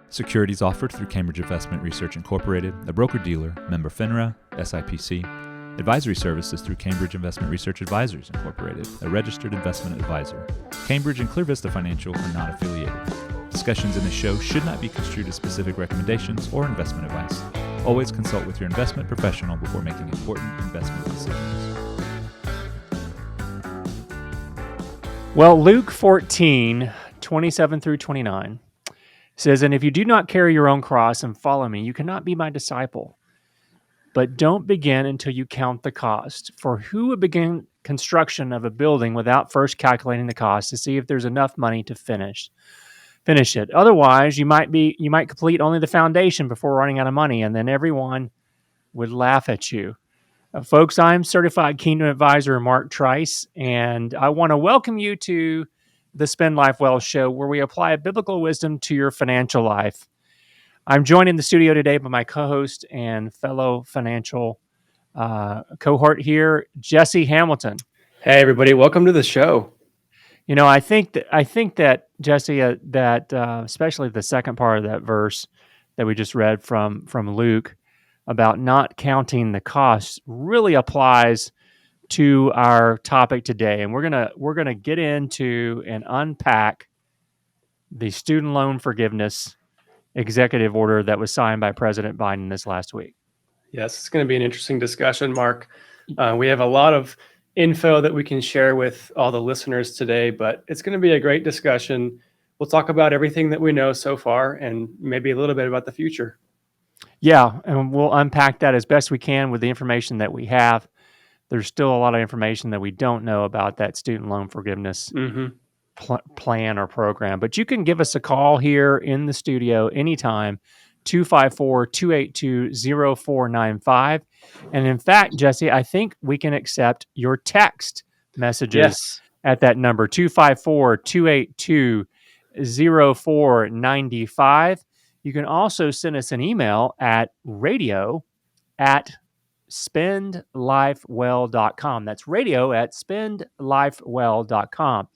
Securities offered through Cambridge Investment Research Incorporated, a broker-dealer, member FINRA, SIPC. Advisory services through Cambridge Investment Research Advisors Incorporated, a registered investment advisor. Cambridge and Clear Vista Financial are not affiliated. Discussions in this show should not be construed as specific recommendations or investment advice. Always consult with your investment professional before making important investment decisions. Well, Luke 14, 27 through 29 says, "And if you do not carry your own cross and follow me, you cannot be my disciple. But don't begin until you count the cost. For who would begin construction of a building without first calculating the cost to see if there's enough money to finish it? Otherwise, you might complete only the foundation before running out of money, and then everyone would laugh at you." Folks, I'm certified Kingdom Advisor Mark Trice, and I want to welcome you to the Spend Life Well show, where we apply biblical wisdom to your financial life. I'm joined in the studio today by my co-host and fellow financial cohort here, Jesse Hamilton. Hey, everybody! Welcome to the show. You know, I think that Jesse, especially the second part of that verse that we just read from Luke about not counting the costs really applies to our topic today, and we're gonna get into and unpack the student loan forgiveness executive order that was signed by President Biden this last week. Yes, it's going to be an interesting discussion, Mark. We have a lot of info that we can share with all the listeners today, but it's going to be a great discussion. We'll talk about everything that we know so far and maybe a little bit about the future. Yeah, and we'll unpack that as best we can with the information that we have. There's still a lot of information that we don't know about that student loan forgiveness plan or program. But you can give us a call here in the studio anytime, 254-282-0495. And in fact, Jesse, I think we can accept your text messages at that number, 254-282-0495. You can also send us an email at radio@spendlifewell.com. That's radio@spendlifewell.com.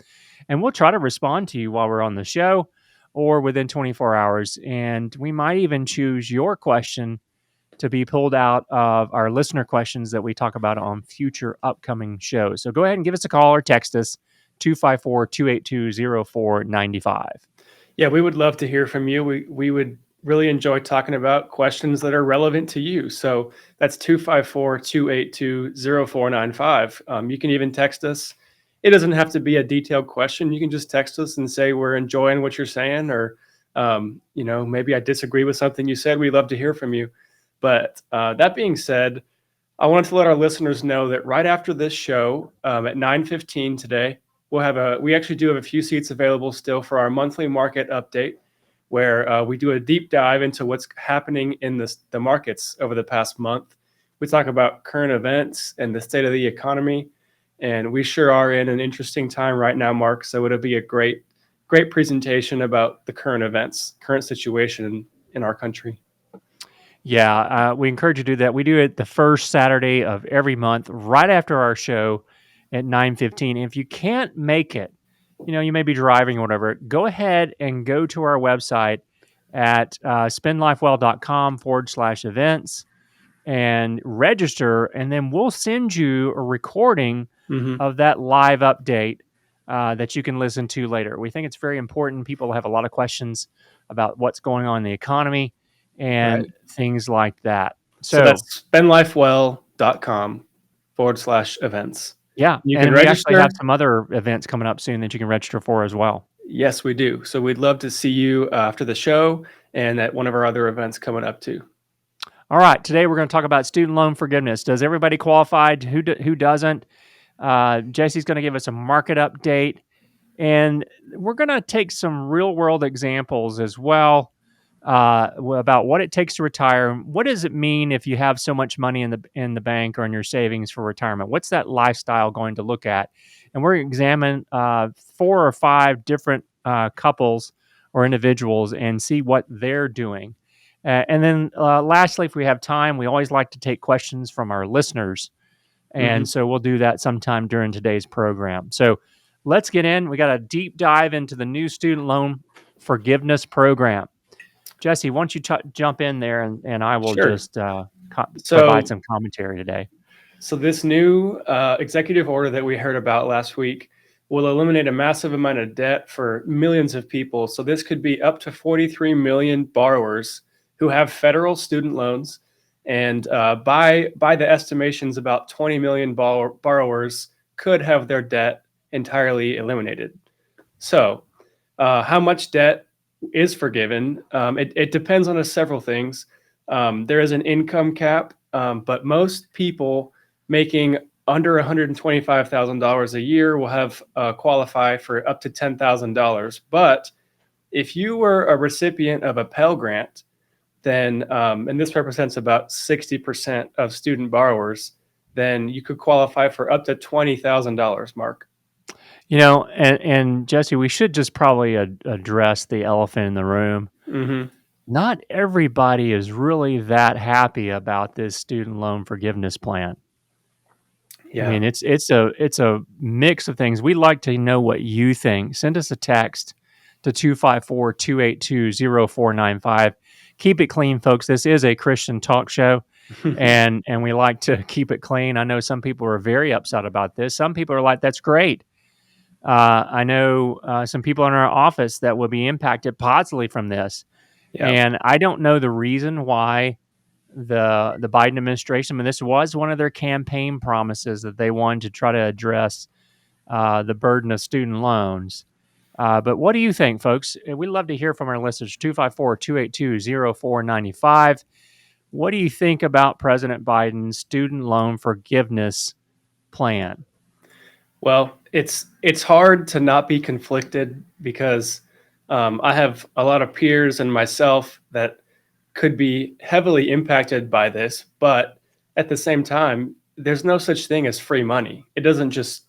And we'll try to respond to you while we're on the show or within 24 hours. And we might even choose your question to be pulled out of our listener questions that we talk about on future upcoming shows. So go ahead and give us a call or text us, 254-282-0495. Yeah, we would love to hear from you. We would really enjoy talking about questions that are relevant to you. So that's 254-282-0495. You can even text us. It doesn't have to be a detailed question. You can just text us and say we're enjoying what you're saying, or maybe I disagree with something you said. We'd love to hear from you. But that being said, I wanted to let our listeners know that right after this show at 9:15 today, we actually do have a few seats available still for our monthly market update, where we do a deep dive into what's happening in the markets over the past month. We talk about current events and the state of the economy, and we sure are in an interesting time right now, Mark. So it'll be a great presentation about the current events, current situation in our country. Yeah, we encourage you to do that. We do it the first Saturday of every month, right after our show at 9:15. If you can't make it, you may be driving or whatever, go ahead and go to our website at spendlifewell.com/events and register, and then we'll send you a recording of that live update that you can listen to later. We think it's very important. People have a lot of questions about what's going on in the economy and things like that. So that's spendlifewell.com/events. Yeah, you can register. We actually have some other events coming up soon that you can register for as well. Yes, we do. So we'd love to see you after the show and at one of our other events coming up too. All right, today we're going to talk about student loan forgiveness. Does everybody qualify? Who doesn't? Jesse's going to give us a market update, and we're going to take some real-world examples as well about what it takes to retire. What does it mean if you have so much money in the bank or in your savings for retirement? What's that lifestyle going to look at? And we're going to examine 4 or 5 different couples or individuals and see what they're doing. And then lastly, if we have time, we always like to take questions from our listeners. And so we'll do that sometime during today's program. So let's get in. We got a deep dive into the new student loan forgiveness program. Jesse, why don't you jump in there, and I will Sure. just provide So, some commentary today. so this new executive order that we heard about last week will eliminate a massive amount of debt for millions of people. So this could be up to 43 million borrowers who have federal student loans, and by the estimations, about 20 million borrowers could have their debt entirely eliminated. So, how much debt is forgiven? It depends on several things. There is an income cap, but most people making under $125,000 a year will have qualify for up to $10,000. But if you were a recipient of a Pell Grant, then and this represents about 60% of student borrowers, then you could qualify for up to $20,000. Mark. And Jesse, we should just probably address the elephant in the room. Mm-hmm. Not everybody is really that happy about this student loan forgiveness plan. Yeah. I mean, it's a mix of things. We'd like to know what you think. Send us a text to 254-282-0495. Keep it clean, folks. This is a Christian talk show, and we like to keep it clean. I know some people are very upset about this. Some people are like, "That's great." I know some people in our office that will be impacted positively from this, Yeah. and I don't know the reason why the Biden administration. I mean, this was one of their campaign promises that they wanted to try to address the burden of student loans. But what do you think, folks? We'd love to hear from our listeners. 254-282-0495. What do you think about President Biden's student loan forgiveness plan? Well, it's hard to not be conflicted because I have a lot of peers and myself that could be heavily impacted by this, but at the same time, there's no such thing as free money. It doesn't just,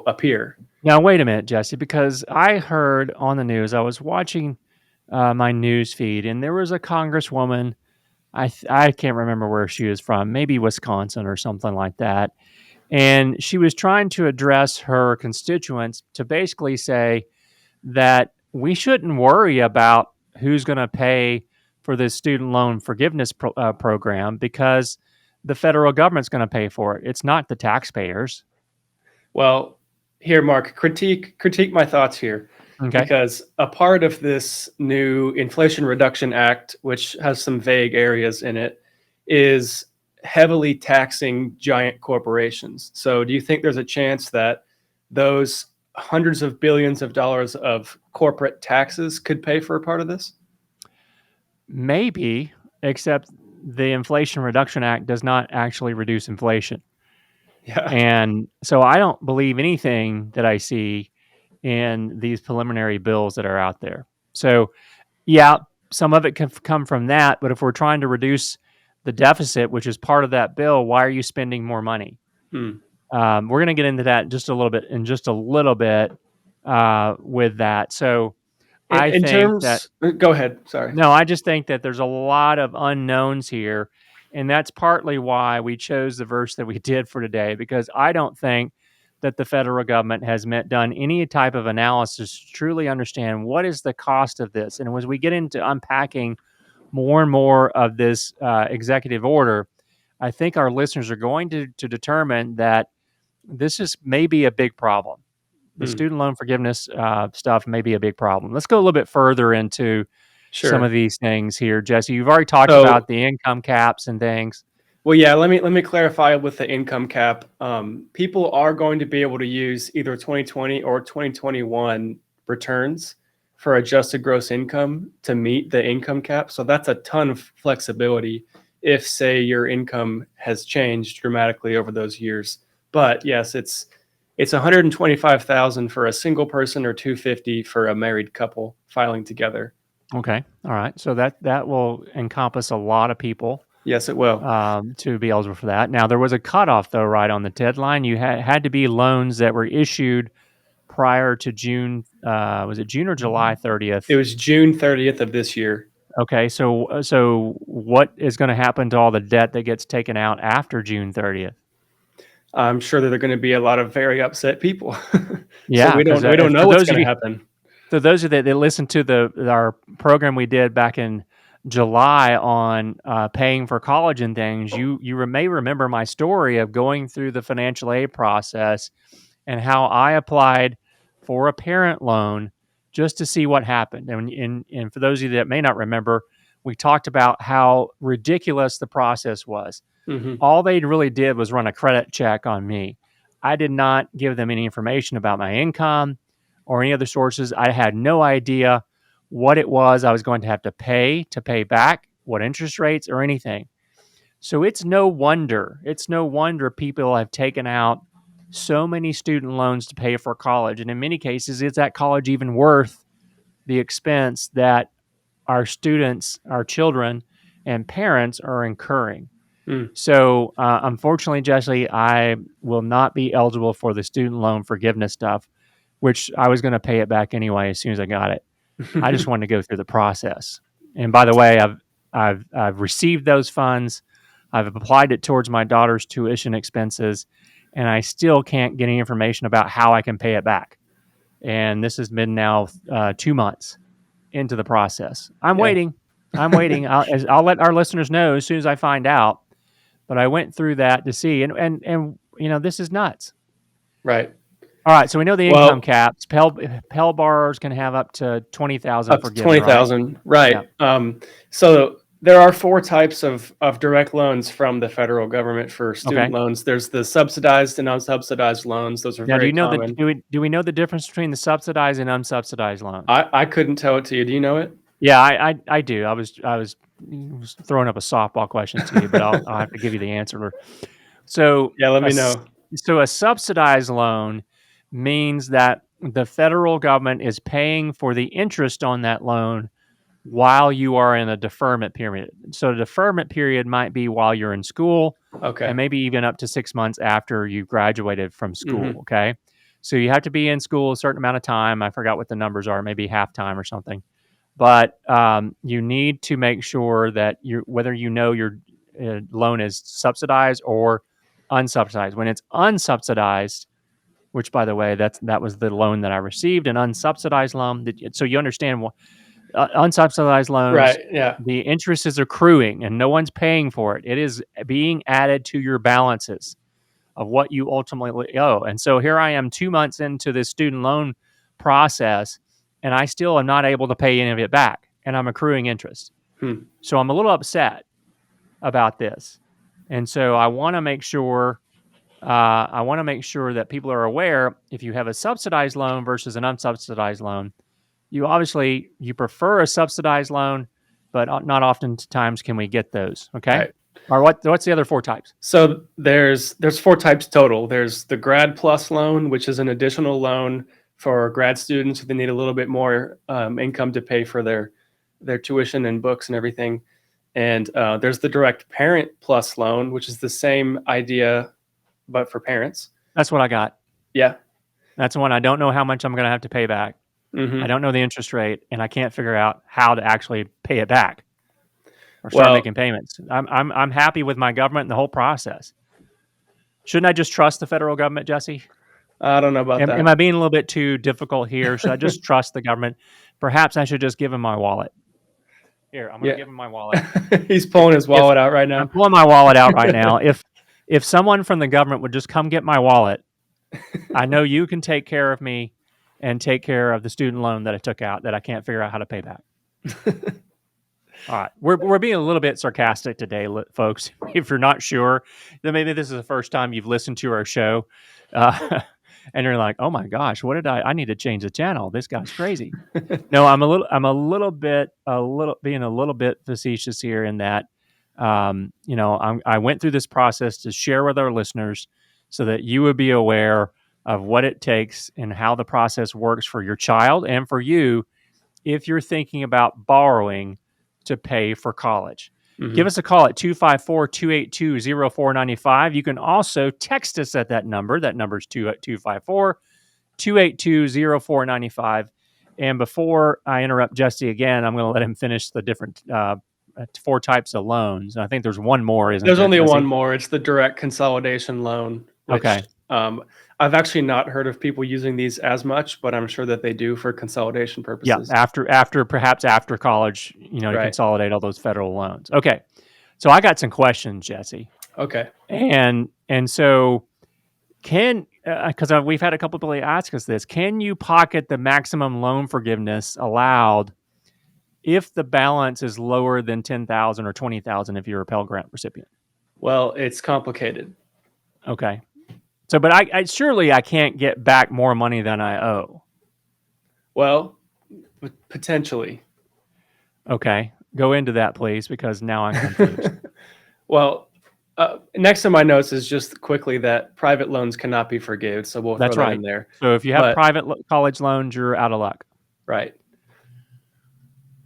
appear. Now, wait a minute, Jesse, because I heard on the news, I was watching my news feed, and there was a congresswoman. I can't remember where she was from, maybe Wisconsin or something like that. And she was trying to address her constituents to basically say that we shouldn't worry about who's going to pay for this student loan forgiveness program because the federal government's going to pay for it. It's not the taxpayers. Well, here, Mark, critique my thoughts here. Okay. Because a part of this new Inflation Reduction Act, which has some vague areas in it, is heavily taxing giant corporations. So do you think there's a chance that those hundreds of billions of dollars of corporate taxes could pay for a part of this? Maybe, except the Inflation Reduction Act does not actually reduce inflation. Yeah. And so I don't believe anything that I see in these preliminary bills that are out there. So, yeah, some of it can come from that. But if we're trying to reduce the deficit, which is part of that bill, why are you spending more money? We're going to get into that in just a little bit with that. So I think that. Go ahead. Sorry. No, I just think that there's a lot of unknowns here. And that's partly why we chose the verse that we did for today, because I don't think that the federal government has done any type of analysis to truly understand what is the cost of this. And as we get into unpacking more and more of this executive order, I think our listeners are going to determine that this is maybe a big problem. The student loan forgiveness stuff may be a big problem. Let's go a little bit further into some of these things here, Jesse. You've already talked about the income caps and things. Well, yeah, let me clarify with the income cap. People are going to be able to use either 2020 or 2021 returns for adjusted gross income to meet the income cap. So that's a ton of flexibility if, say, your income has changed dramatically over those years. But yes, it's $125,000 for a single person or $250,000 for a married couple filing together. Okay. All right. So that will encompass a lot of people. Yes, it will. To be eligible for that. Now, there was a cutoff, though, right on the deadline. You had to be loans that were issued prior to June. Was it June or July 30th? It was June 30th of this year. Okay. So what is going to happen to all the debt that gets taken out after June 30th? I'm sure that there are going to be a lot of very upset people. Yeah. So we don't know what's going to happen. So those of you that listened to our program we did back in July on paying for college and things, you may remember my story of going through the financial aid process and how I applied for a parent loan just to see what happened. And for those of you that may not remember, we talked about how ridiculous the process was. Hmm. All they really did was run a credit check on me. I did not give them any information about my income or any other sources. I had no idea what it was I was going to have to pay back, what interest rates or anything. So it's no wonder people have taken out so many student loans to pay for college. And in many cases, is that college even worth the expense that our students, our children, and parents are incurring? Mm. So, unfortunately, Jesse, I will not be eligible for the student loan forgiveness stuff, which I was going to pay it back anyway as soon as I got it. I just wanted to go through the process. And by the way, I've received those funds. I've applied it towards my daughter's tuition expenses, and I still can't get any information about how I can pay it back. And this has been now 2 months into the process. I'm Yeah. waiting. I'll let our listeners know as soon as I find out. But I went through that to see, and this is nuts. Right. All right, so we know the Well- income caps. Pell borrowers can have up to $20,000 Up to forgiven. 20,000. Right. So there are 4 types of direct loans from the federal government for student loans. There's the subsidized and unsubsidized loans. Those are Now, very common. do we know the difference between the subsidized and unsubsidized loans? I couldn't tell it to you. Do you know it? Yeah, I do. I was throwing up a softball question to you, but I'll have to give you the answer. So Yeah, let me know. So a subsidized loan means that the federal government is paying for the interest on that loan while you are in a deferment period. So the deferment period might be while you're in school, Okay. and maybe even up to 6 months after you graduated from school. Mhm. Okay. So you have to be in school a certain amount of time. I forgot what the numbers are, maybe half time or something. But you need to make sure that whether your loan is subsidized or unsubsidized. When it's unsubsidized, which by the way, that was the loan that I received, an unsubsidized loan. So you understand what unsubsidized loans, Right. Yeah. the interest is accruing and no one's paying for it. It is being added to your balances of what you ultimately owe. And so here I am 2 months into this student loan process, and I still am not able to pay any of it back, and I'm accruing interest. So I'm a little upset about this. And so I want to make sure that people are aware, if you have a subsidized loan versus an unsubsidized loan, you prefer a subsidized loan, but not oftentimes can we get those. Okay. Right. Or what's the other 4 types? So there's 4 types total. There's the Grad Plus loan, which is an additional loan for grad students who need a little bit more income to pay for their tuition and books and everything. And there's the Direct Parent Plus loan, which is the same idea, but for parents. That's what I got. Yeah. That's the one I don't know how much I'm going to have to pay back. Mhm. I don't know the interest rate, and I can't figure out how to actually pay it back or start making payments. I'm happy with my government and the whole process. Shouldn't I just trust the federal government, Jesse? I don't know about that. Am I being a little bit too difficult here? Should I just trust the government? Perhaps I should just give him my wallet. Here, I'm going to give him my wallet. He's pulling his wallet out right now. I'm pulling my wallet out right now. If someone from the government would just come get my wallet, I know you can take care of me and take care of the student loan that I took out that I can't figure out how to pay back. All right. We're being a little bit sarcastic today, folks. If you're not sure, then maybe this is the first time you've listened to our show. And you're like, oh my gosh, what did I need to change the channel. This guy's crazy. No, I'm being a little bit facetious here in that, I went through this process to share with our listeners so that you would be aware of what it takes and how the process works for your child and for you if you're thinking about borrowing to pay for college. Mm-hmm. Give us a call at 254-282-0495. You can also text us at that number. That number is 254-282-0495. And before I interrupt Jesse again, I'm going to let him finish the different 4 types of loans. And I think there's one more, isn't there? There's only Jesse? one more. It's the direct consolidation loan. Which, okay. I've actually not heard of people using these as much, but I'm sure that they do for consolidation Yeah, purposes. perhaps after college, to Right. consolidate all those federal loans. Okay, so I got some questions, Jesse, Okay. and so because we've had a couple people ask us this: can you pocket the maximum loan forgiveness allowed if the balance is lower than 10,000 or 20,000 if you're a Pell Grant recipient? Well, it's complicated. Okay, so but I surely I can't get back more money than I owe. Well, potentially. Okay, go into that, please, because now I'm confused. Well, next to my notes is just quickly that private loans cannot be forgiven, so we'll That's throw that right. in there. So if you have But private college loans, you're out of luck. right.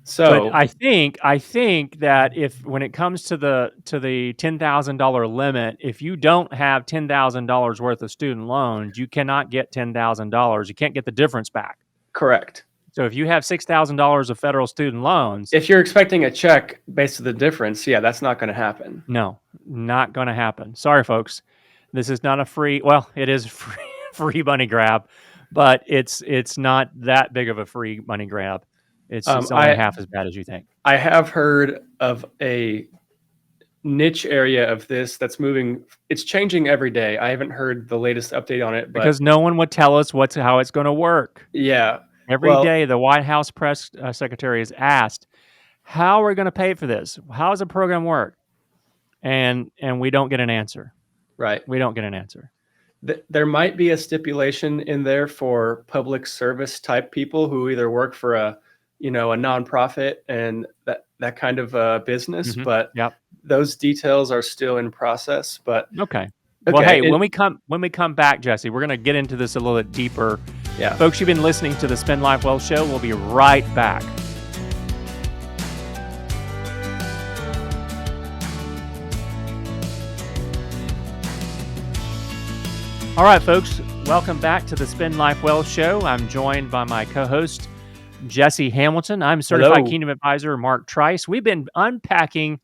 But So I think that if when it comes to the $10,000 limit, if you don't have $10,000 worth of student loans, you cannot get $10,000. You can't get the difference back. correct. So if you have $6,000 of federal student loans, If you're expecting a check based on the difference, yeah, that's not going to happen. no, not going to happen. Sorry, folks. This is not a free. Well, it is a free money grab, but it's not that big of a free money grab. It's only half as bad as you think. I have heard of a niche area of this that's moving. It's changing every day. I haven't heard the latest update on it, but Because no one would tell us how it's going to work. yeah. Every Well, day, the White House press secretary is asked, "How are we going to pay for this? How does the program work?" And we don't get an answer. right. We don't get an answer. There might be a stipulation in there for public service type people who either work for a nonprofit and that kind of business, Mhm. but Yep. those details are still in process. But Okay. Well, hey, when we come back, Jesse, we're going to get into this a little bit deeper. yeah. Folks, you've been listening to the Spend Life Well show. We'll be right back. All right, folks, welcome back to the Spend Life Well show. I'm joined by my co-host, Jesse Hamilton. I'm Certified Hello. Kingdom Advisor, Mark Trice. We've been unpacking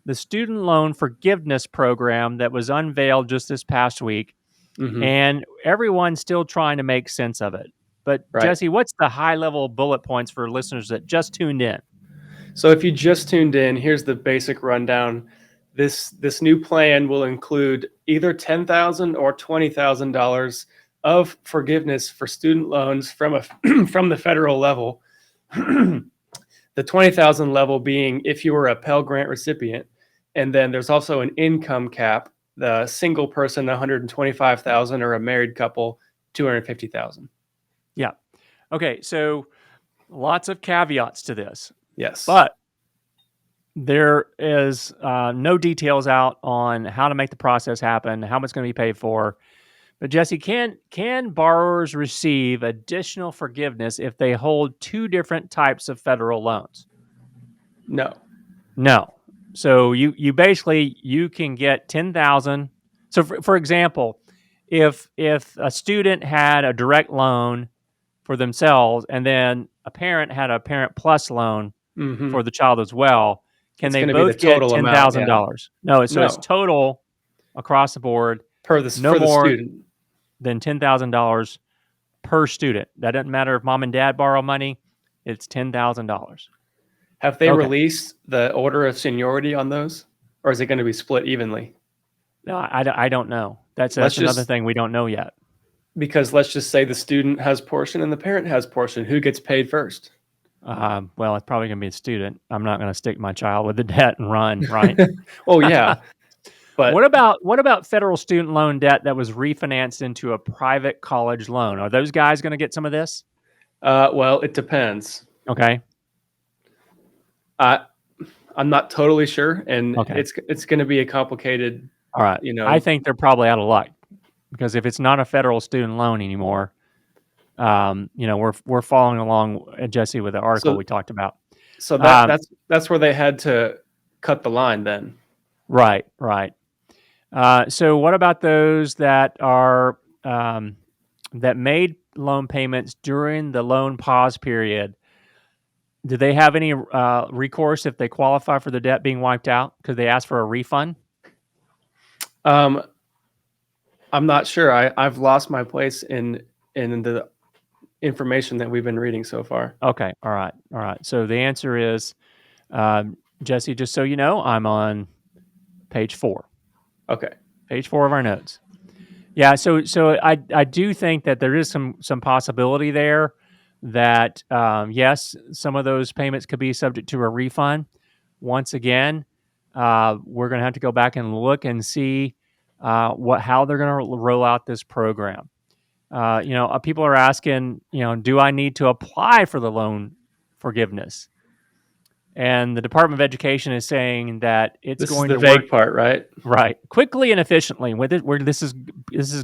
the student loan forgiveness program that was unveiled just this past week, Mhm. and everyone's still trying to make sense of it. But Right. Jesse, what's the high-level bullet points for listeners that just tuned in? So if you just tuned in, here's the basic rundown. This new plan will include either $10,000 or $20,000 of forgiveness for student loans from from the federal level. The $20,000 level being if you were a Pell Grant recipient, and then there's also an income cap. The single person, $125,000, or a married couple, $250,000. Yeah. Okay, so lots of caveats to this. Yes. But there is no details out on how to make the process happen, how much it's going to be paid for. But Jesse, can borrowers receive additional forgiveness if they hold two different types of federal loans? No. No. So you basically you can get 10,000. So for example, if a student had a direct loan for themselves and then a parent had a Parent Plus loan Mhm. for the child as well, can It's they gonna be the both get total amount, $10,000? No, so it's No. total across the board, For no the more student. than $10,000 per student. That doesn't matter if mom and dad borrow money; it's $10,000. Have they Okay. released the order of seniority on those, or is it going to be split evenly? No, I don't know. That's Let's another just thing we don't know yet. because let's just say the student has portion and the parent has portion. Who gets paid first? Well, it's probably going to be a student. I'm not going to stick my child with the debt and run, right? Oh yeah, but What about federal student loan debt that was refinanced into a private college loan? Are those guys going to get some of this? well, it depends. Okay. I'm not totally sure, and Okay. it's going to be a complicated. All right. I think they're probably out of luck because if it's not a federal student loan anymore, we're following along, Jesse, with the article we talked about. So that's where they had to cut the line then. Right. So what about those that are that made loan payments during the loan pause period? Do they have any recourse if they qualify for the debt being wiped out? Could they ask for a refund? I'm I'm not sure. I've lost my place in the information that we've been reading so far. Okay. All right. All right. So the answer is, Jesse, just so you know, I'm on page 4. Okay. Page 4 of our notes. Yeah, so I do think that there is some possibility there that yes, some of those payments could be subject to a refund. Once again, we're going to have to go back and look and see how they're going to roll out this program. People are asking, do I need to apply for the loan forgiveness? And the Department of Education is saying that it's This is going the to work vague part, right? right quickly and efficiently. With it, where this is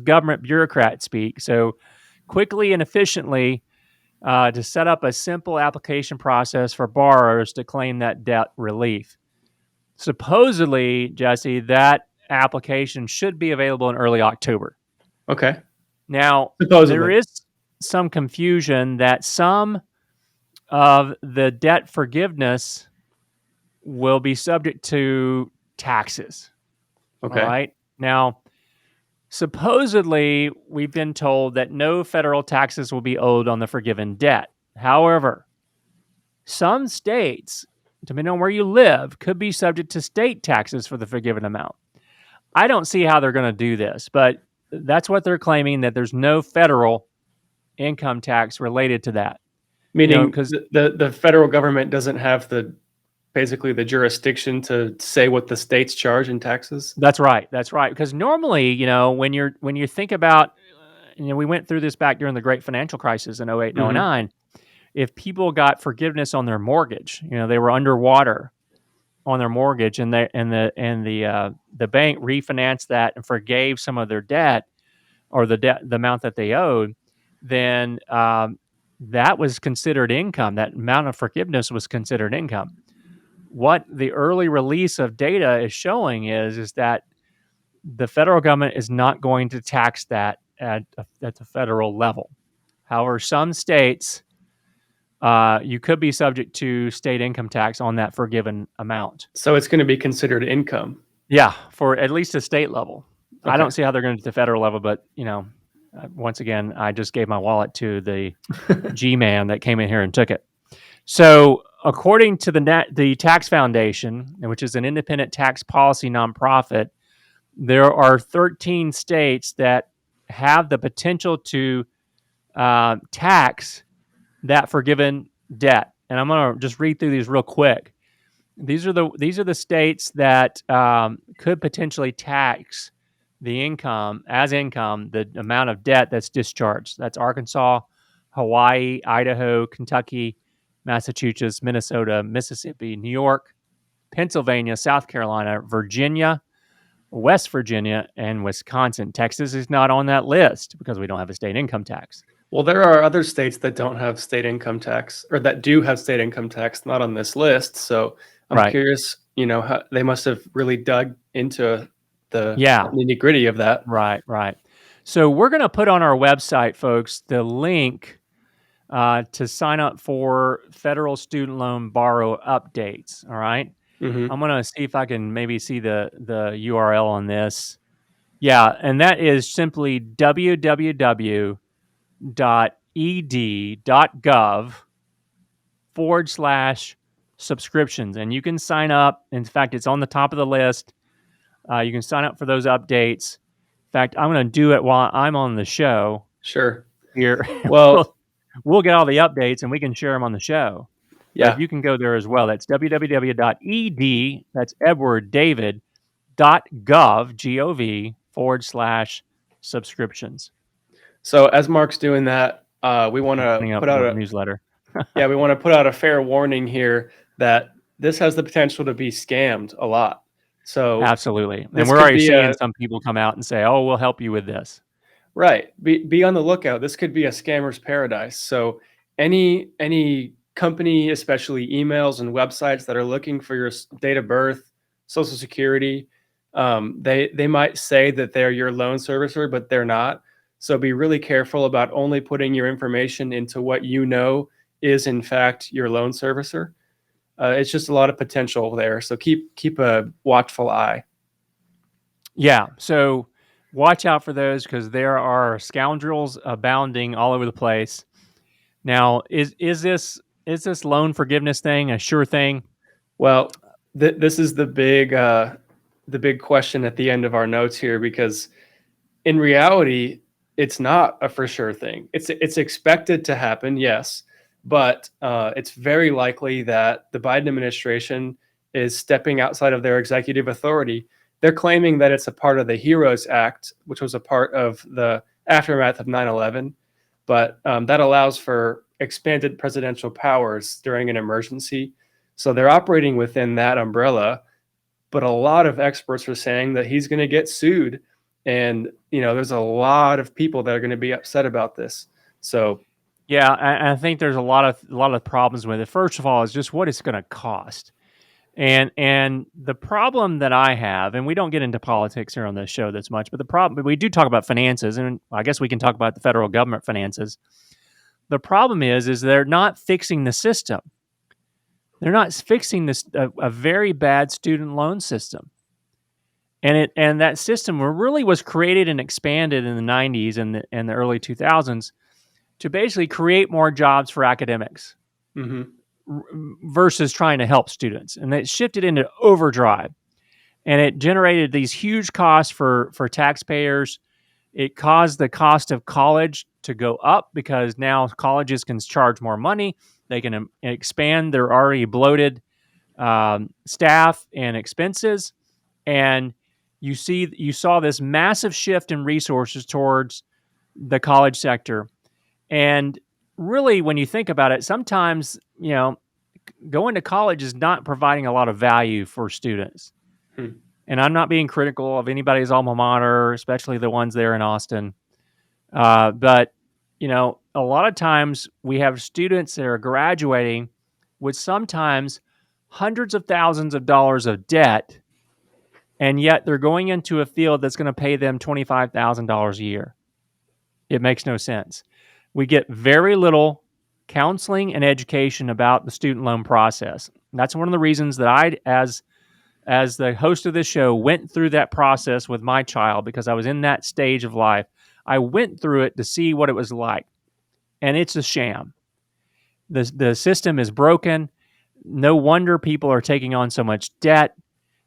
government bureaucrat speak. So quickly and efficiently to set up a simple application process for borrowers to claim that debt relief. Supposedly, Jesse, that application should be available in early October. Okay. Now, there Supposedly. is some confusion that some of the debt forgiveness will be subject to taxes. All Okay. right. Now, supposedly, we've been told that no federal taxes will be owed on the forgiven debt. However, some states, depending on where you live, could be subject to state taxes for the forgiven amount. I don't see how they're going to do this, but that's what they're claiming, that there's no federal income tax related to that. Meaning Because the federal government doesn't have basically the jurisdiction to say what the states charge in taxes. that's right. That's right. Because normally, when you think about, we went through this back during the great financial crisis in 08 and Mm-hmm. 09. If people got forgiveness on their mortgage, they were underwater on their mortgage, and the bank refinanced that and forgave some of their debt, or the amount that they owed, then that was considered income. That amount of forgiveness was considered income. What the early release of data is showing is that the federal government is not going to tax that at the federal level. However, some states, you could be subject to state income tax on that forgiven amount. So it's going to be considered income. Yeah, for at least a state level. I Okay. don't see how they're going to do the federal level, but once again, I just gave my wallet to the G-man that came in here and took it. So, according to the Tax Foundation, which is an independent tax policy nonprofit, there are 13 states that have the potential to tax that forgiven debt. And I'm going to just read through these real quick. These are the states that could potentially tax the income the amount of debt that's discharged. That's Arkansas, Hawaii, Idaho, Kentucky, Massachusetts, Minnesota, Mississippi, New York, Pennsylvania, South Carolina, Virginia, West Virginia, and Wisconsin. Texas is not on that list because we don't have a state income tax. Well, there are other states that don't have state income tax, or that do have state income tax, not on this list. So I'm Right. curious, how they must have really dug into the Yeah. nitty-gritty of that. Right. So we're going to put on our website, folks, the link to sign up for federal student loan borrow updates. All right. Mm-hmm. I'm going to see if I can maybe see the URL on this. Yeah. And that is simply www.ed.gov/subscriptions. And you can sign up. In fact, it's on the top of the list. You can sign up for those updates. In fact, I'm going to do it while I'm on the show Sure. here. Well, we'll get all the updates and we can share them on the show. yeah. But you can go there as well. That's www.ed, that's Edward David, .gov/subscriptions. So as Mark's doing that, we want to Putting up put out the a newsletter. yeah, we want to put out a fair warning here that this has the potential to be scammed a lot. So Absolutely. And this we're could already be seeing some people come out and say, "Oh, we'll help you with this." right. Be on the lookout. This could be a scammer's paradise. So any company, especially emails and websites that are looking for your date of birth, social security, they might say that they're your loan servicer, but they're not. So be really careful about only putting your information into what is in fact your loan servicer. It's just a lot of potential there. So keep a watchful eye. Yeah. So watch out for those because there are scoundrels abounding all over the place. Now, is this loan forgiveness thing a sure thing? Well, this is the big question at the end of our notes here, because in reality, it's not a for sure thing. It's expected to happen, yes, but it's very likely that the Biden administration is stepping outside of their executive authority. They're claiming that it's a part of the HEROES Act, which was a part of the aftermath of 9/11, but that allows for expanded presidential powers during an emergency. So they're operating within that umbrella, but a lot of experts are saying that he's going to get sued, and there's a lot of people that are going to be upset about this. So Yeah, I think there's a lot of problems with it. First of all, is just what it's going to cost. And the problem that I have, and we don't get into politics here on this show that's much, but the problem, but we do talk about finances, and I guess we can talk about the federal government finances. The problem is they're not fixing the system. They're not fixing this a very bad student loan system, and that system really was created and expanded in the '90s and the early 2000s to basically create more jobs for academics. mhm. Versus trying to help students, and it shifted into overdrive, and it generated these huge costs for taxpayers. It caused the cost of college to go up because now colleges can charge more money. They can expand their already bloated staff and expenses, and you saw this massive shift in resources towards the college sector. And really, when you think about it, sometimes going to college is not providing a lot of value for students. Hmm. And I'm not being critical of anybody's alma mater, especially the ones there in Austin. But, a lot of times we have students that are graduating with sometimes hundreds of thousands of dollars of debt, and yet they're going into a field that's going to pay them $25,000 a year. It makes no sense. We get very little counseling and education about the student loan process. That's one of the reasons that I, as the host of this show, went through that process with my child, because I was in that stage of life. I went through it to see what it was like, and it's a sham. The system is broken. No wonder people are taking on so much debt.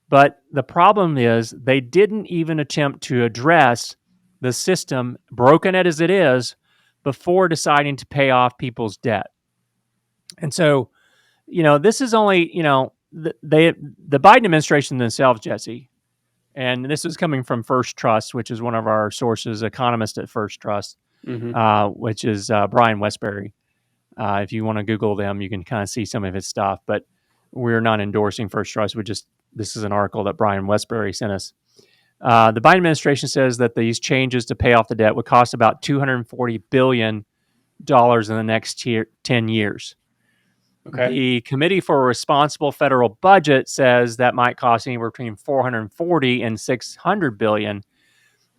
But the problem is they didn't even attempt to address the system, broken as it is, before deciding to pay off people's debt. And so, this is only, the Biden administration themselves, Jesse, and this is coming from First Trust, which is one of our sources, economist at First Trust, which is Brian Westbury. If you want to Google them, you can kind of see some of his stuff, but we're not endorsing First Trust. This is an article that Brian Westbury sent us. The Biden administration says that these changes to pay off the debt would cost about $240 billion in the next 10 years. Okay. The Committee for a Responsible Federal Budget says that might cost anywhere between 440 and 600 billion.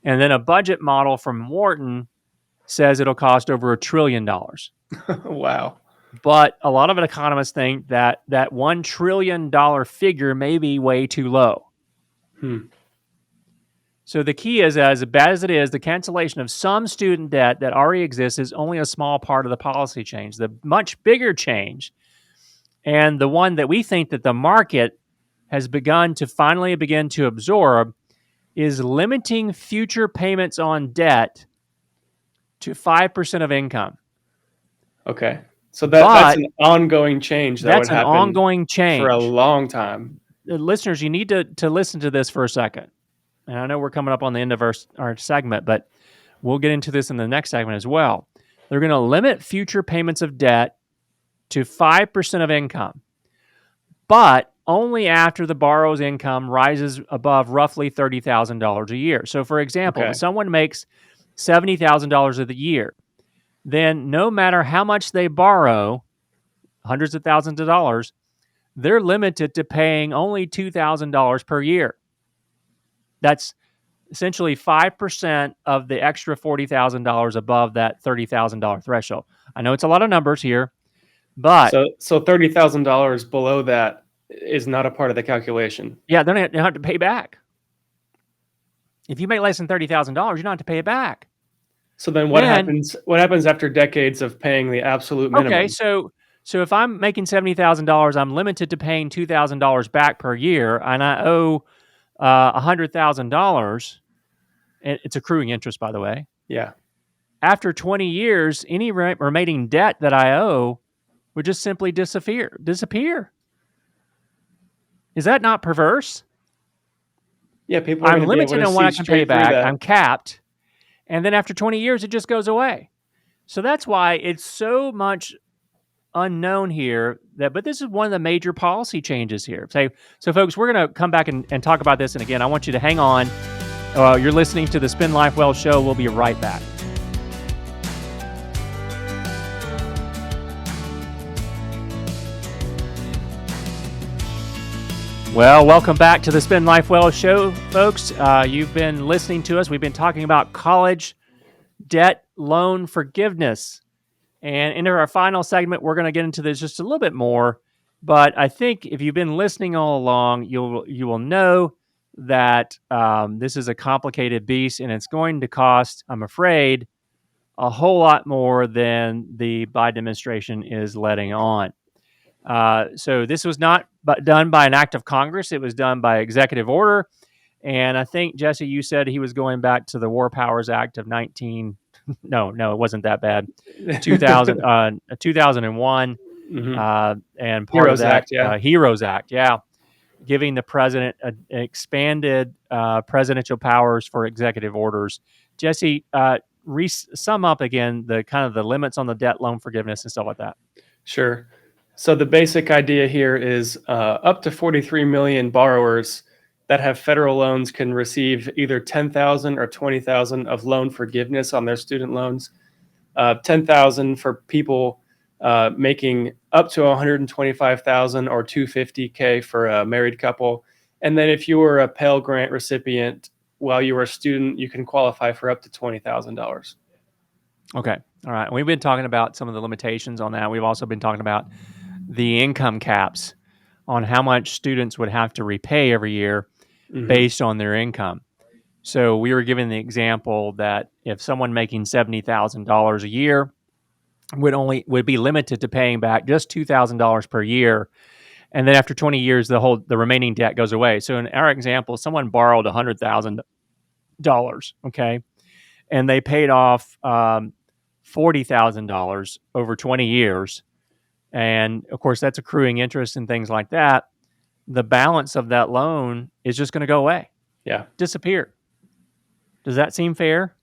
And then a budget model from Wharton says it'll cost over $1 trillion. Wow. But a lot of economists think that $1 trillion figure may be way too low. So the key is, as bad as it is, the cancellation of some student debt that already exists is only a small part of the policy change. The much bigger change, and the one that we think that the market has begin to absorb, is limiting future payments on debt to 5% of income. Okay. So that's an ongoing change that would That's an happen ongoing change for a long time. Listeners, you need to listen to this for a second. And I know we're coming up on the end of our segment, but we'll get into this in the next segment as well. They're going to limit future payments of debt to 5% of income, but only after the borrower's income rises above roughly $30,000 a year. So, for example, Okay. if someone makes $70,000 a year, then no matter how much they borrow, hundreds of thousands of dollars, they're limited to paying only $2,000 per year. That's essentially 5% of the extra $40,000 above that $30,000 threshold. I know it's a lot of numbers here, but so $30,000 below that is not a part of the calculation. yeah, they're going to have to pay back. If you make less than $30,000, you don't have to pay it back. So then what Then, happens? What happens after decades of paying the absolute minimum? okay, so if I'm making $70,000, I'm limited to paying $2,000 back per year, and I owe $100,000. It's accruing interest, by the way. Yeah. After 20 years, any remaining debt that I owe would just simply disappear. Is that not perverse? Yeah, people are I'm going to be able limited to on what see I can pay straight through back. that. I'm capped. And then after 20 years, it just goes away. So that's why it's so much unknown here. But this is one of the major policy changes here. So folks, we're going to come back and talk about this. And again, I want you to hang on. You're listening to the Spend Life Well show. We'll be right back. Well, welcome back to the Spend Life Well show, folks. You've been listening to us. We've been talking about college debt loan forgiveness. And into our final segment, we're going to get into this just a little bit more. But I think if you've been listening all along, you will know that this is a complicated beast, and it's going to cost, I'm afraid, a whole lot more than the Biden administration is letting on. So this was not done by an act of Congress. It was done by executive order. And I think, Jesse, you said he was going back to the War Powers Act of 19... No, it wasn't that bad. 2000, 2001, and part Heroes of that, Act, yeah. Heroes Act, yeah, giving the president expanded presidential powers for executive orders. Jesse, sum up again the kind of the limits on the debt loan forgiveness and stuff like that. Sure. So the basic idea here is up to 43 million borrowers that have federal loans can receive either 10,000 or 20,000 of loan forgiveness on their student loans. 10,000 for people making up to 125,000 or 250K for a married couple. And then if you were a Pell Grant recipient while you were a student, you can qualify for up to $20,000. Okay. All right. We've been talking about some of the limitations on that. We've also been talking about the income caps on how much students would have to repay every year based on their income. So we were given the example that if someone making $70,000 a year would be limited to paying back just $2,000 per year, and then after 20 years, the remaining debt goes away. So in our example, someone borrowed $100,000, okay, and they paid off $40,000 over 20 years. And of course, that's accruing interest and things like that. The balance of that loan is just going to go away. Yeah. Disappear. Does that seem fair?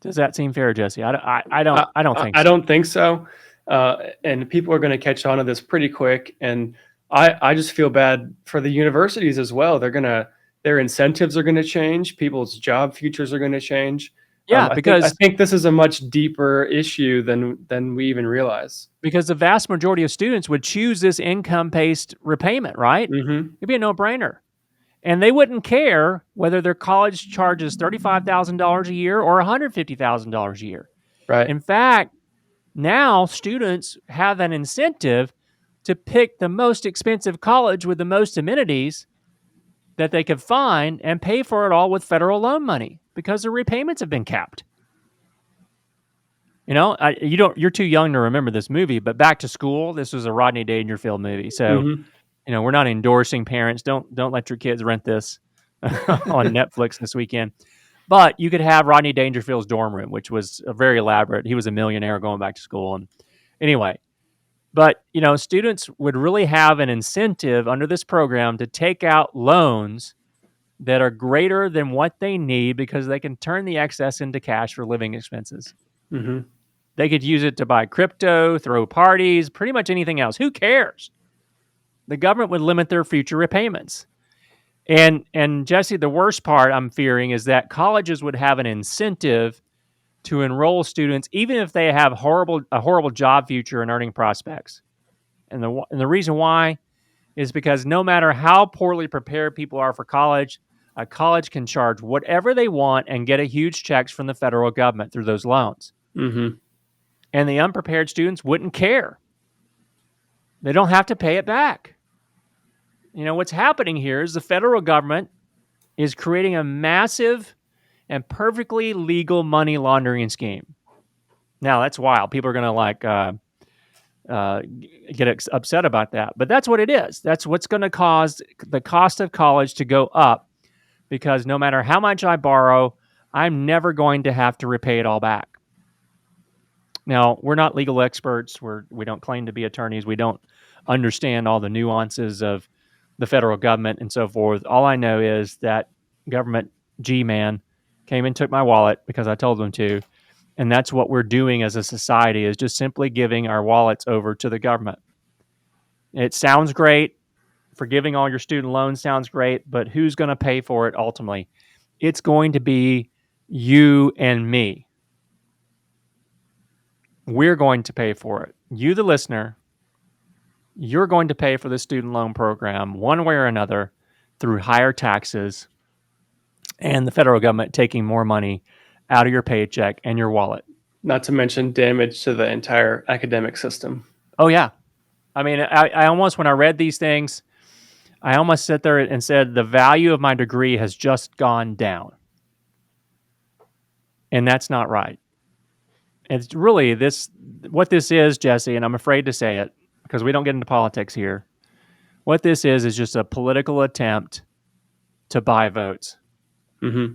Jesse? I don't think so. I don't think so. And people are going to catch on to this pretty quick. And I just feel bad for the universities as well. Their incentives are going to change. People's job futures are going to change. Yeah, because I think this is a much deeper issue than we even realize. Because the vast majority of students would choose this income-based repayment, right? Mm-hmm. It'd be a no-brainer. And they wouldn't care whether their college charges $35,000 a year or $150,000 a year. Right. In fact, now students have an incentive to pick the most expensive college with the most amenities that they could find and pay for it all with federal loan money because the repayments have been capped. You know, you're too young to remember this movie, but Back to School, this was a Rodney Dangerfield movie. So, you know, we're not endorsing parents. Don't let your kids rent this on Netflix this weekend. But you could have Rodney Dangerfield's dorm room, which was very elaborate. He was a millionaire going back to school. And anyway, but, you know, students would really have an incentive under this program to take out loans that are greater than what they need because they can turn the excess into cash for living expenses. Mm-hmm. They could use it to buy crypto, throw parties, pretty much anything else. Who cares? The government would limit their future repayments. And Jesse, the worst part I'm fearing is that colleges would have an incentive to enroll students, even if they have a horrible job future and earning prospects. And the reason why is because no matter how poorly prepared people are for college, a college can charge whatever they want and get a huge checks from the federal government through those loans. Mm-hmm. And the unprepared students wouldn't care. They don't have to pay it back. You know, what's happening here is the federal government is creating a massive and perfectly legal money laundering scheme. Now, that's wild. People are going to get upset about that. But that's what it is. That's what's going to cause the cost of college to go up, because no matter how much I borrow, I'm never going to have to repay it all back. Now, we're not legal experts. We don't claim to be attorneys. We don't understand all the nuances of the federal government and so forth. All I know is that government G-man came and took my wallet because I told them to. And that's what we're doing as a society, is just simply giving our wallets over to the government. It sounds great. Forgiving all your student loans sounds great, but who's going to pay for it ultimately? It's going to be you and me. We're going to pay for it. You, the listener, you're going to pay for the student loan program one way or another through higher taxes and the federal government taking more money out of your paycheck and your wallet. Not to mention damage to the entire academic system. Oh, yeah. I mean, I almost, when I read these things, I almost sat there and said, the value of my degree has just gone down. And that's not right. It's really what this is, Jesse, and I'm afraid to say it because we don't get into politics here. What this is just a political attempt to buy votes. Mm-hmm.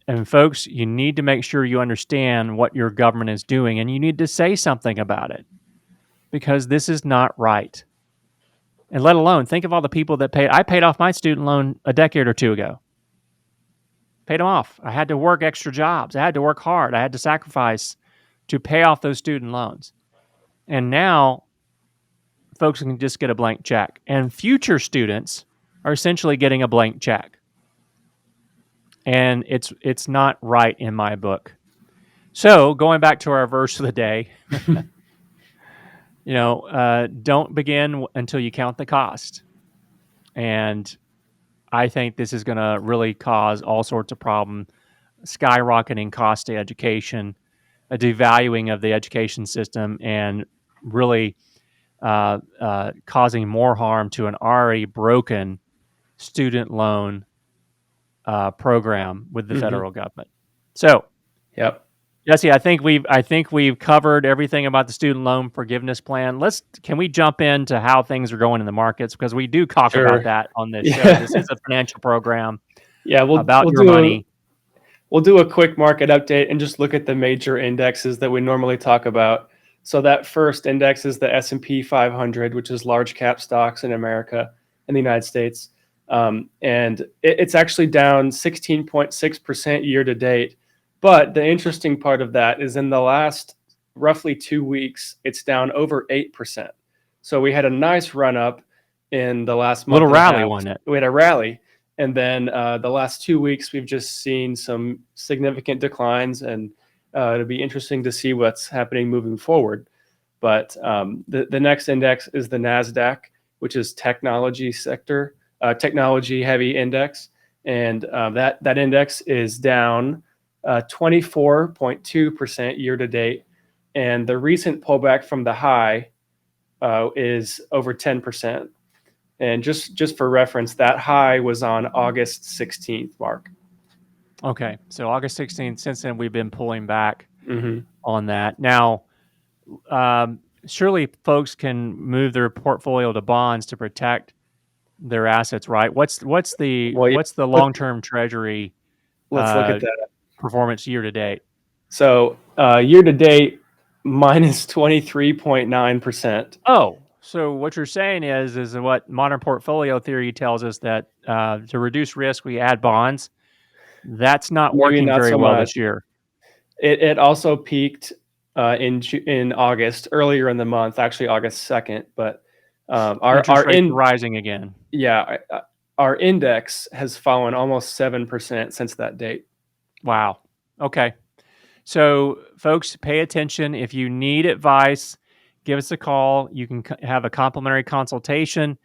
And folks, you need to make sure you understand what your government is doing, and you need to say something about it, because this is not right. And let alone, think of all the people that paid. I paid off my student loan a decade or two ago. Paid them off. I had to work extra jobs. I had to work hard. I had to sacrifice to pay off those student loans. And now folks can just get a blank check. And future students are essentially getting a blank check. And it's not right in my book. So going back to our verse of the day, don't begin until you count the cost. And I think this is going to really cause all sorts of problems, skyrocketing cost to education, a devaluing of the education system, and really causing more harm to an already broken student loan program with the federal government. So, yep. Jesse, I think we've covered everything about the student loan forgiveness plan. Can we jump into how things are going in the markets, because we do talk about that on this show. This is a financial program. Yeah, we'll your money. We'll do a quick market update and just look at the major indexes that we normally talk about. So that first index is the S&P 500, which is large cap stocks in America, in the United States. And it's actually down 16.6% year to date. But the interesting part of that is in the last roughly 2 weeks, it's down over 8%. So we had a nice run up in the last month. Little rally, wasn't it? We had a rally. And then the last 2 weeks, we've just seen some significant declines, and it'll be interesting to see what's happening moving forward. But the next index is the NASDAQ, which is technology heavy index. And that index is down 24.2% year to date. And the recent pullback from the high is over 10%. And just for reference, that high was on August 16th, Mark. Okay, so August 16th, since then we've been pulling back on that. Now, surely folks can move their portfolio to bonds to protect their assets, right? What's the long-term Treasury Let's look at that performance year to date? So year to date, minus 23.9%. Oh, so what you're saying is what modern portfolio theory tells us, that to reduce risk, we add bonds. That's not working very well this year. It also peaked in August, earlier in the month, actually August 2nd. But our rising again. Yeah, our index has fallen almost 7% since that date. Wow. Okay. So, folks, pay attention. If you need advice, give us a call. You can have a complimentary consultation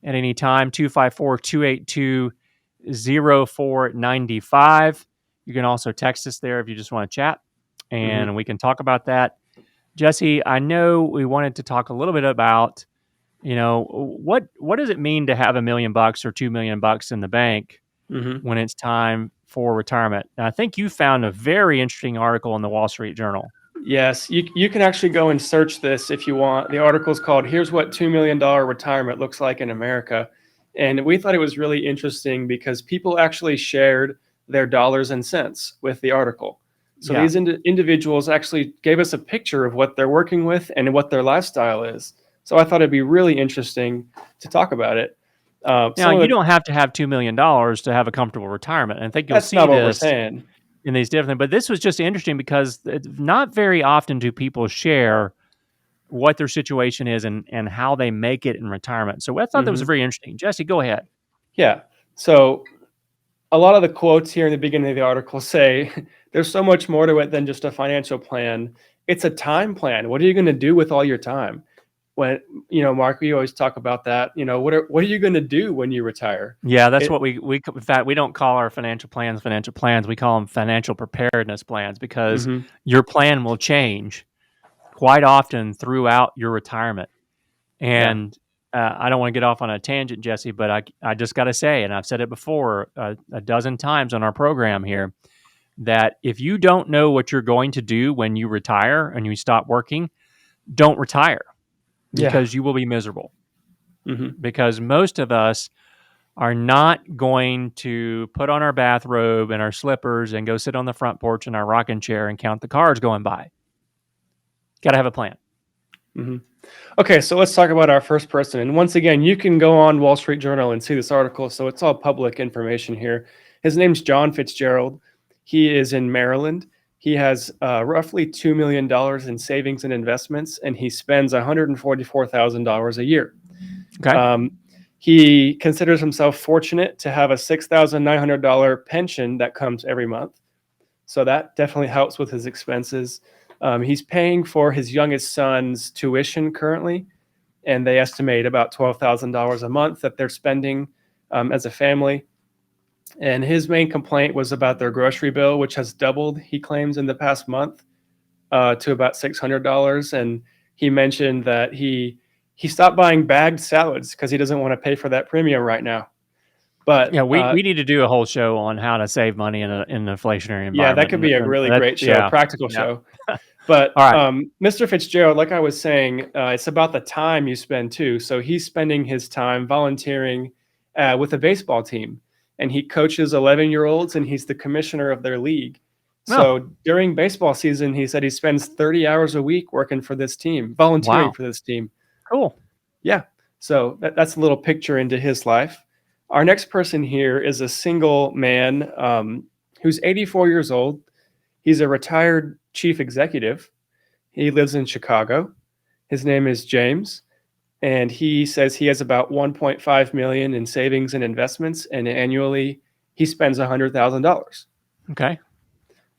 at any time, 254-282-0495. You can also text us there if you just want to chat, and we can talk about that. Jesse, I know we wanted to talk a little bit about, what does it mean to have $1 million or $2 million in the bank when it's time for retirement. Now, I think you found a very interesting article in the Wall Street Journal. Yes, you can actually go and search this if you want. The article's called "Here's What $2 Million Retirement Looks Like in America." And we thought it was really interesting because people actually shared their dollars and cents with the article. So Yeah. these individuals actually gave us a picture of what they're working with and what their lifestyle is. So I thought it'd be really interesting to talk about it. Now, you don't have to have $2 million to have a comfortable retirement. And I think you'll That's see not what we're this saying. in these different, but this was just interesting because not very often do people share what their situation is and how they make it in retirement. So I thought that was very interesting. Jesse, go ahead. Yeah. So a lot of the quotes here in the beginning of the article say there's so much more to it than just a financial plan. It's a time plan. What are you going to do with all your time? When, Mark, we always talk about that. What are you going to do when you retire? Yeah, that's what we in fact, we don't call our financial plans. We call them financial preparedness plans because your plan will change quite often throughout your retirement. And I don't want to get off on a tangent, Jesse, but I just got to say, and I've said it before a dozen times on our program here, that if you don't know what you're going to do when you retire and you stop working, don't retire because you will be miserable. Because most of us are not going to put on our bathrobe and our slippers and go sit on the front porch in our rocking chair and count the cars going by. Got to have a plan. Okay, so let's talk about our first person. And once again, you can go on Wall Street Journal and see this article. So it's all public information here. His name's John Fitzgerald. He is in Maryland. He has roughly $2 million in savings and investments, and he spends $144,000 a year. Okay. He considers himself fortunate to have a $6,900 pension that comes every month. So that definitely helps with his expenses. He's paying for his youngest son's tuition currently, and they estimate about $12,000 a month that they're spending as a family. And his main complaint was about their grocery bill, which has doubled, he claims, in the past month to about $600. And he mentioned that he stopped buying bagged salads because he doesn't want to pay for that premium right now. But yeah, we need to do a whole show on how to save money in an inflationary environment. Yeah, that could be a really great show, practical show. But Mr. Fitzgerald, like I was saying, it's about the time you spend too. So he's spending his time volunteering with a baseball team, and he coaches 11-year-olds, and he's the commissioner of their league. So during baseball season, he said he spends 30 hours a week working for this team, volunteering for this team. Cool. Yeah. So that's a little picture into his life. Our next person here is a single man who's 84 years old. He's a retired chief executive. He lives in Chicago. His name is James, and he says he has about $1.5 million in savings and investments, and annually he spends $100,000. Okay.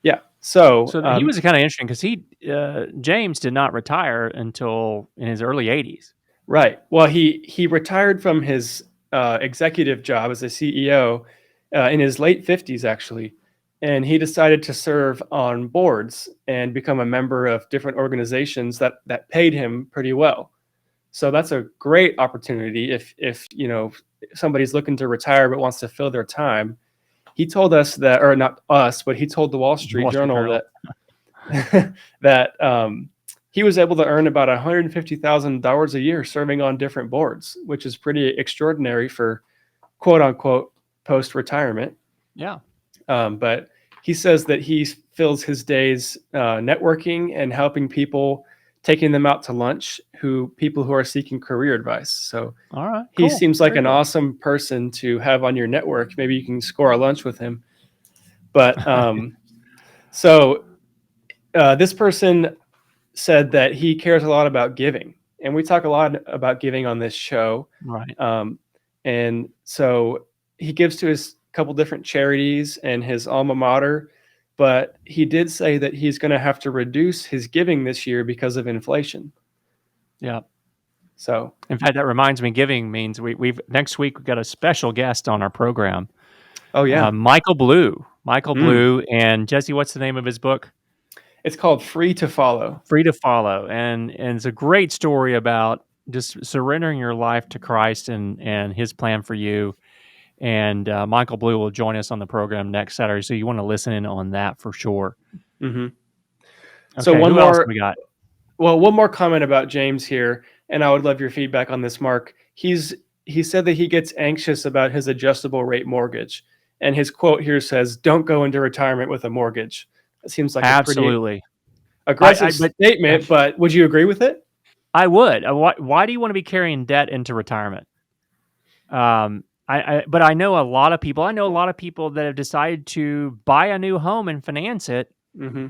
Yeah. So he was kind of interesting because James did not retire until in his early 80s. Right. Well, he retired from his executive job as a CEO in his late 50s, actually. And he decided to serve on boards and become a member of different organizations that paid him pretty well. So that's a great opportunity if somebody's looking to retire but wants to fill their time. He told us that, or not us, but he told the Wall Street Journal that he was able to earn about $150,000 a year serving on different boards, which is pretty extraordinary for quote unquote post-retirement. Yeah. But he says that he fills his days networking and helping people, taking them out to lunch, people who are seeking career advice. So all right, he seems like an awesome person to have on your network. Maybe you can score a lunch with him. But so this person said that he cares a lot about giving. And we talk a lot about giving on this show. Right. And so he gives to his couple different charities and his alma mater, but he did say that he's going to have to reduce his giving this year because of inflation. Yeah. So, in fact, that reminds me, giving means we've next week we've got a special guest on our program. Oh yeah, Michael Blue. Blue, and Jesse, what's the name of his book? It's called Free to Follow. Free to Follow, and it's a great story about just surrendering your life to Christ and His plan for you. And Michael Blue will join us on the program next Saturday, so you want to listen in on that for sure. Mm-hmm. So Okay, who else we got? Well, one more comment about James here, and I would love your feedback on this, Mark. He said that he gets anxious about his adjustable rate mortgage, and his quote here says, "Don't go into retirement with a mortgage." It seems like a pretty Absolutely. aggressive But statement, but would you agree with it? I would. Why do you want to be carrying debt into retirement? But I know a lot of people. I know a lot of people that have decided to buy a new home and finance it Mm-hmm.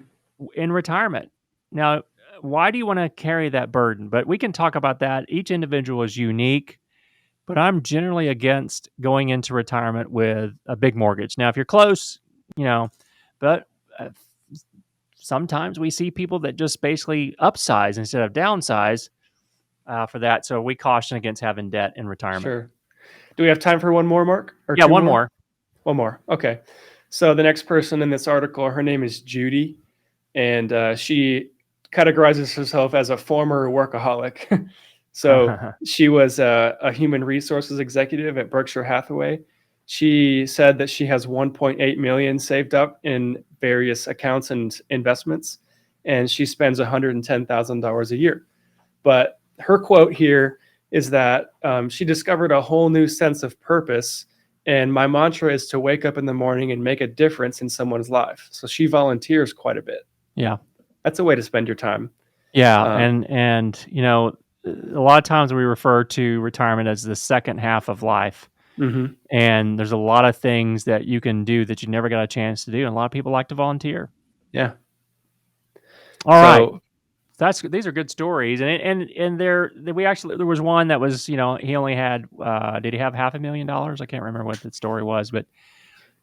in retirement. Now, why do you want to carry that burden? But we can talk about that. Each individual is unique, but I'm generally against going into retirement with a big mortgage. Now, if you're close, but uh, sometimes we see people that just basically upsize instead of downsize for that. So we caution against having debt in retirement. Sure. Do we have time for one more, Mark? Or Yeah, two one more? more. One more. Okay. So the next person in this article, her name is Judy, and she categorizes herself as a former workaholic. So she was a human resources executive at Berkshire Hathaway. She said that she has 1.8 million saved up in various accounts and investments, and she spends $110,000 a year. But her quote here is that she discovered a whole new sense of purpose. And my mantra is to wake up in the morning and make a difference in someone's life. So she volunteers quite a bit. Yeah. That's a way to spend your time. Yeah, and a lot of times we refer to retirement as the second half of life. Mm-hmm. And there's a lot of things that you can do that you never got a chance to do, and a lot of people like to volunteer. Yeah. All right. These are good stories, and there was one that was, he only had did he have $500,000? I can't remember what the story was, but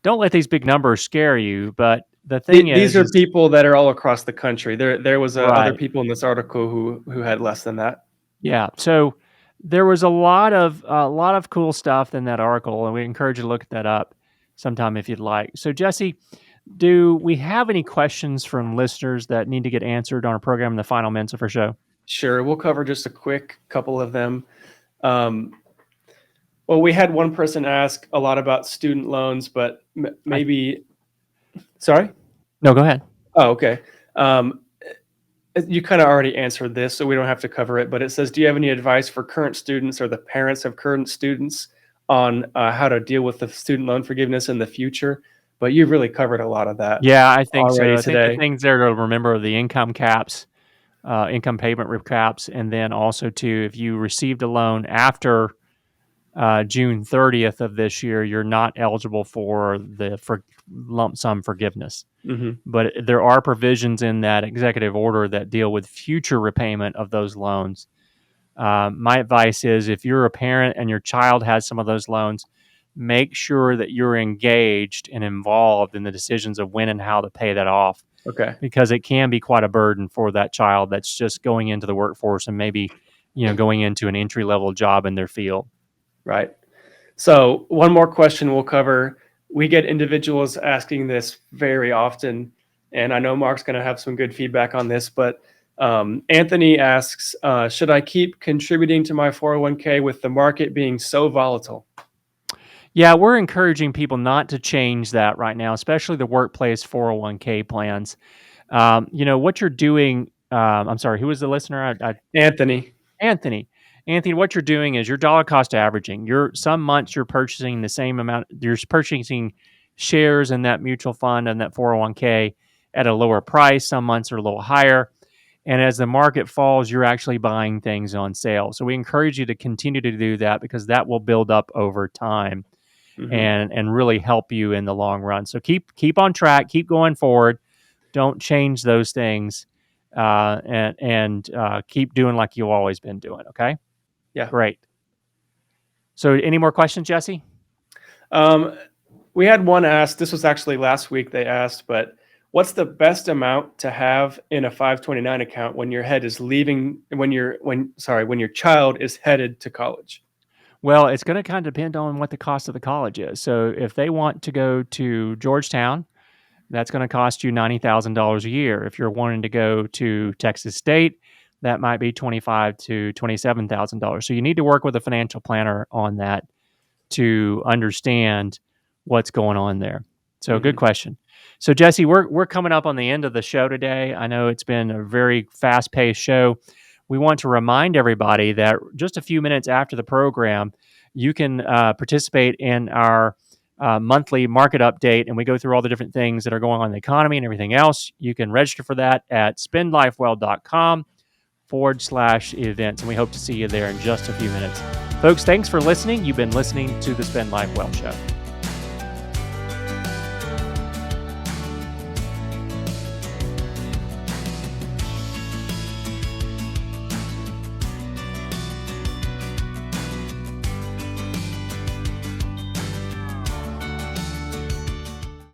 don't let these big numbers scare you. But the thing These are is people that are all across the country. There was other right. people in this article who had less than that. Yeah. So there was a lot of cool stuff in that article, and we encourage you to look that up sometime if you'd like. So Jesse, do we have any questions from listeners that need to get answered on our program in the final minutes of our show? Sure. We'll cover just a quick couple of them. Well, we had one person ask a lot about student loans, but maybe. Sorry? No, go ahead. Oh, okay. You kind of already answered this, so we don't have to cover it. But it says, do you have any advice for current students or the parents of current students on how to deal with the student loan forgiveness in the future? But you've really covered a lot of that. Yeah, I think so. already I think today. the things there to remember are the income caps, income payment caps, and then also too, if you received a loan after June 30th of this year, you're not eligible for the lump sum forgiveness. Mm-hmm. But there are provisions in that executive order that deal with future repayment of those loans. My advice is, if you're a parent and your child has some of those loans, make sure that you're engaged and involved in the decisions of when and how to pay that off. Okay. Because it can be quite a burden for that child that's just going into the workforce and maybe, going into an entry-level job in their field. Right. So one more question we'll cover. We get individuals asking this very often, and I know Mark's going to have some good feedback on this, but Anthony asks, should I keep contributing to my 401k with the market being so volatile? Yeah, we're encouraging people not to change that right now, especially the workplace 401k plans. What you're doing, I'm sorry, who was the listener? Anthony. Anthony, what you're doing is you're dollar cost averaging. Some months you're purchasing the same amount. You're purchasing shares in that mutual fund and that 401k at a lower price. Some months are a little higher. And as the market falls, you're actually buying things on sale. So we encourage you to continue to do that, because that will build up over time. Mm-hmm. and really help you in the long run. So keep on track, keep going forward. Don't change those things, and keep doing like you've always been doing. Okay. Yeah. Great. So any more questions, Jesse? We had one asked. This was actually last week they asked, but what's the best amount to have in a 529 account when your child is headed to college? Well, it's going to kind of depend on what the cost of the college is. So if they want to go to Georgetown, that's going to cost you $90,000 a year. If you're wanting to go to Texas State, that might be $25,000 to $27,000. So you need to work with a financial planner on that. to understand what's going on there. So good question. So Jesse, we're coming up on the end of the show today. I know it's been a very fast-paced show. We want to remind everybody that just a few minutes after the program, you can participate in our monthly market update, and we go through all the different things that are going on in the economy and everything else. You can register for that at spendlifewell.com/events, and we hope to see you there in just a few minutes. Folks, thanks for listening. You've been listening to the Spend Life Well Show.